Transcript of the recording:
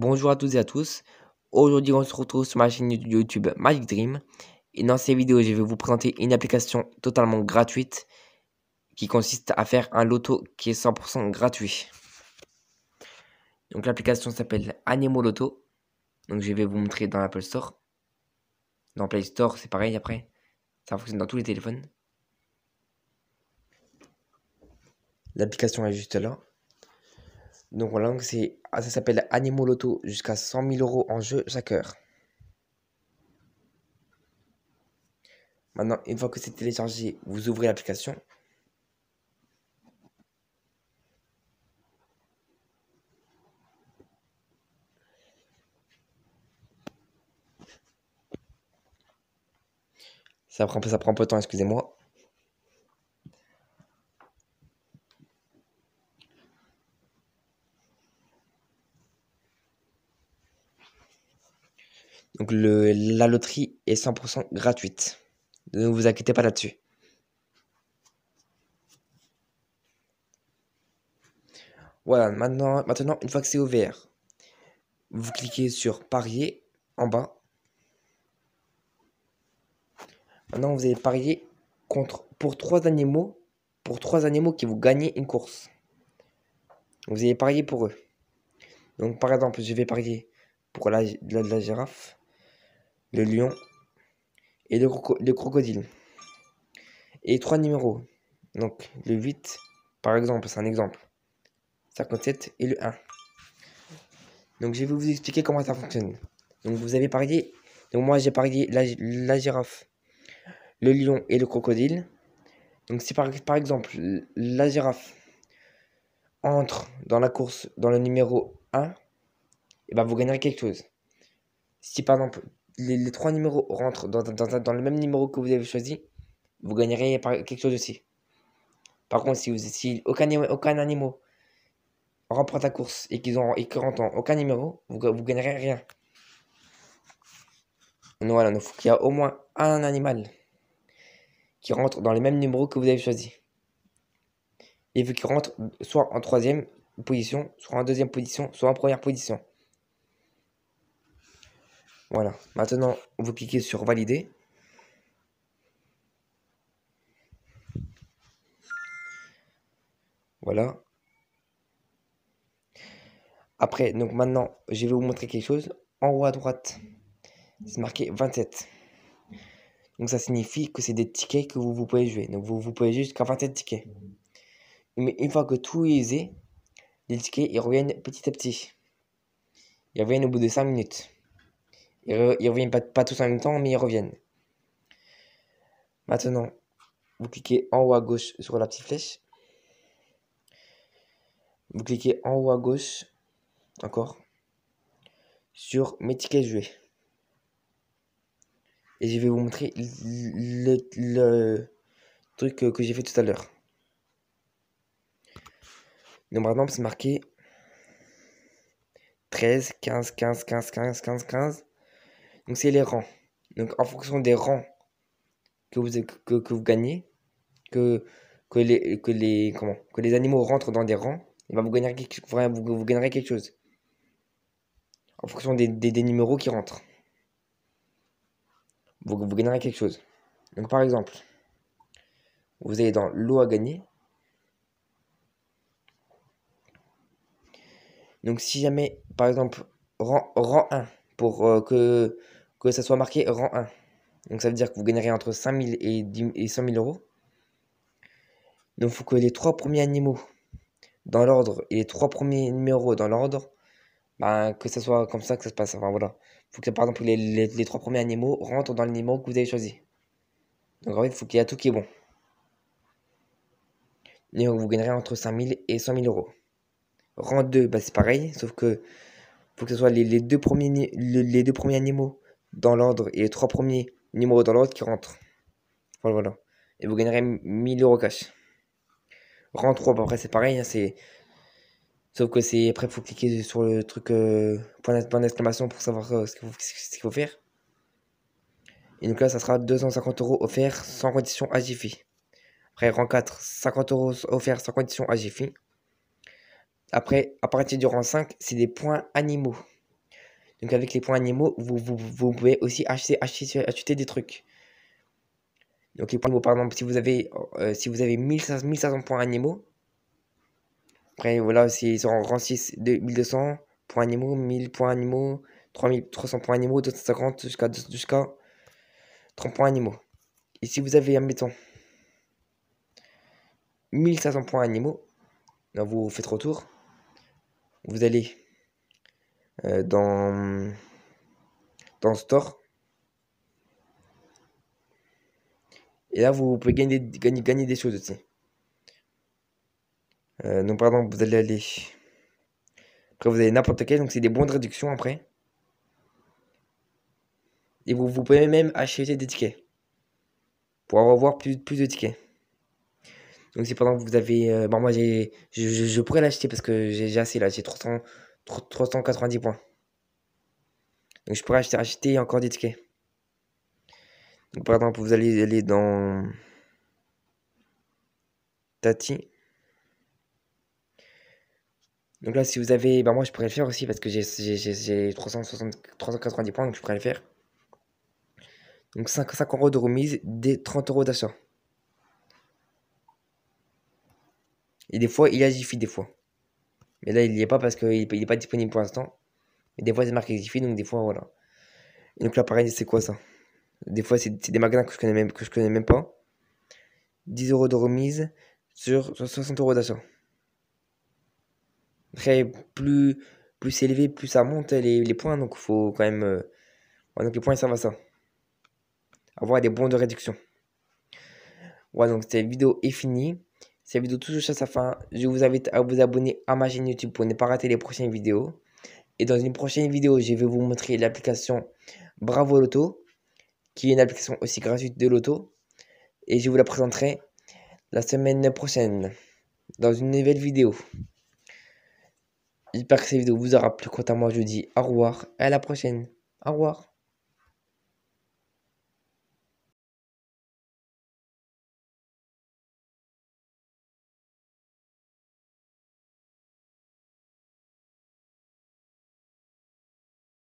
Bonjour à toutes et à tous. Aujourd'hui, on se retrouve sur ma chaîne YouTube Magic Dream. Et dans cette vidéo, je vais vous présenter une application totalement gratuite qui consiste à faire un loto qui est 100% gratuit. Donc l'application s'appelle Anemo Loto. Donc je vais vous montrer dans l'Apple Store. Dans Play Store, c'est pareil après. Ça fonctionne dans tous les téléphones. L'application est juste là. Donc voilà, ça s'appelle Anemo Loto jusqu'à 100 000 € en jeu chaque heure. Maintenant, une fois que c'est téléchargé, vous ouvrez l'application. Ça prend un peu de temps, excusez-moi. Donc la loterie est 100% gratuite. Ne vous inquiétez pas là-dessus. Voilà, maintenant, une fois que c'est ouvert, vous cliquez sur parier en bas. Maintenant, vous allez parier pour trois animaux qui vous gagnez une course. Vous allez parier pour eux. Donc, par exemple, je vais parier pour la girafe, le lion et le crocodile. Et trois numéros. Donc, le 8, par exemple, c'est un exemple. 57 et le 1. Donc, je vais vous expliquer comment ça fonctionne. Donc, vous avez parié. Donc, moi, j'ai parié la girafe, le lion et le crocodile. Donc, si par exemple, la girafe entre dans la course dans le numéro 1, et ben, vous gagnerez quelque chose. Si par exemple, les trois numéros rentrent dans le même numéro que vous avez choisi, vous gagnerez quelque chose aussi. Par contre, si aucun animal remporte la course et qu'ils rentrent dans aucun numéro, vous gagnerez rien. Donc voilà, il faut qu'il y a au moins un animal qui rentre dans les mêmes numéros que vous avez choisi. Et il faut qu'il rentre soit en troisième position, soit en deuxième position, soit en première position. Voilà. Maintenant, vous cliquez sur valider. Voilà. Après, donc maintenant, je vais vous montrer quelque chose. En haut à droite, c'est marqué 27. Donc ça signifie que c'est des tickets que vous pouvez jouer. Donc vous pouvez jouer jusqu'à 27 tickets. Mais une fois que tout est usé, les tickets, ils reviennent petit à petit. Ils reviennent au bout de 5 minutes. Ils reviennent pas tous en même temps, mais ils reviennent. Maintenant, vous cliquez en haut à gauche sur la petite flèche. Vous cliquez en haut à gauche, encore, sur mes tickets joués. Et je vais vous montrer le truc que j'ai fait tout à l'heure. Donc par exemple, c'est marqué 13, 15, 15, 15, 15, 15, 15. Donc c'est les rangs. Donc en fonction des rangs que vous gagnez, que les animaux rentrent dans des rangs, et ben vous gagnerez quelque chose. En fonction des numéros qui rentrent. Vous gagnerez quelque chose. Donc par exemple, vous allez dans l'eau à gagner. Donc si jamais, par exemple, rang 1, pour que ça soit marqué rang 1. Donc ça veut dire que vous gagnerez entre 5 000 et 100 000 €. Donc il faut que les trois premiers animaux dans l'ordre et les trois premiers numéros dans l'ordre, ben, que ce soit comme ça que ça se passe. Enfin voilà. Il faut que par exemple les trois premiers animaux rentrent dans le numéro que vous avez choisi. Donc en fait, il faut qu'il y ait tout qui est bon. Et donc, vous gagnerez entre 5 000 et 100 000 €. Rang 2, bah, c'est pareil, sauf que faut que ce soit les deux premiers animaux dans l'ordre et les trois premiers numéros dans l'ordre qui rentrent. Voilà. Et vous gagnerez 1000 € cash. Rang 3, bah, après c'est pareil, hein, sauf que c'est après il faut cliquer sur le truc point d'exclamation pour savoir ce qu'il faut faire. Et donc là ça sera 250 € offerts sans condition à Jiffy. Après rang 4, 50 € offerts sans condition à Jiffy. Après, à partir du rang 5, c'est des points animaux. Donc avec les points animaux, vous pouvez aussi acheter des trucs. Donc les points animaux, par exemple, si vous avez 1500 points animaux, après voilà, ils sont en rang 6 de 1200 points animaux, 1000 points animaux, 3300 points animaux, 250 jusqu'à 30 points animaux. Et si vous avez, admettons, 1500 points animaux, là vous faites retour, vous allez dans Store, et là vous pouvez gagner des choses aussi. Donc par exemple, vous allez aller, après vous avez n'importe quel, donc c'est des bons de réduction après. Et vous pouvez même acheter des tickets pour avoir plus de tickets. Donc si par exemple vous avez, bon moi je pourrais l'acheter parce que j'ai assez là, j'ai 390 points. Donc je pourrais acheter encore des tickets. Donc par exemple vous allez aller dans Tati. Donc là si vous avez, bah moi je pourrais le faire aussi parce que j'ai 390 points, donc je pourrais le faire. Donc 5 € de remise, des 30 € d'achat. Et des fois il y a Jiffy des fois. Mais là il n'y est pas parce qu'il n'est pas disponible pour l'instant. Et des fois c'est marqué Jiffy, donc des fois voilà. Et donc là pareil c'est quoi ça? Des fois c'est des magasins que je connais même pas. 10 € de remise sur 60 € d'achat. Après plus c'est élevé, plus ça monte les points, donc il faut quand même. Ouais, donc les points ils servent à ça. Avoir des bons de réduction. Ouais, donc cette vidéo est finie. Cette vidéo touche à sa fin. Je vous invite à vous abonner à ma chaîne YouTube pour ne pas rater les prochaines vidéos. Et dans une prochaine vidéo, je vais vous montrer l'application Bravo Loto, qui est une application aussi gratuite de loto. Et je vous la présenterai la semaine prochaine dans une nouvelle vidéo. J'espère que cette vidéo vous aura plu. Quant à moi, je vous dis au revoir et à la prochaine. Au revoir.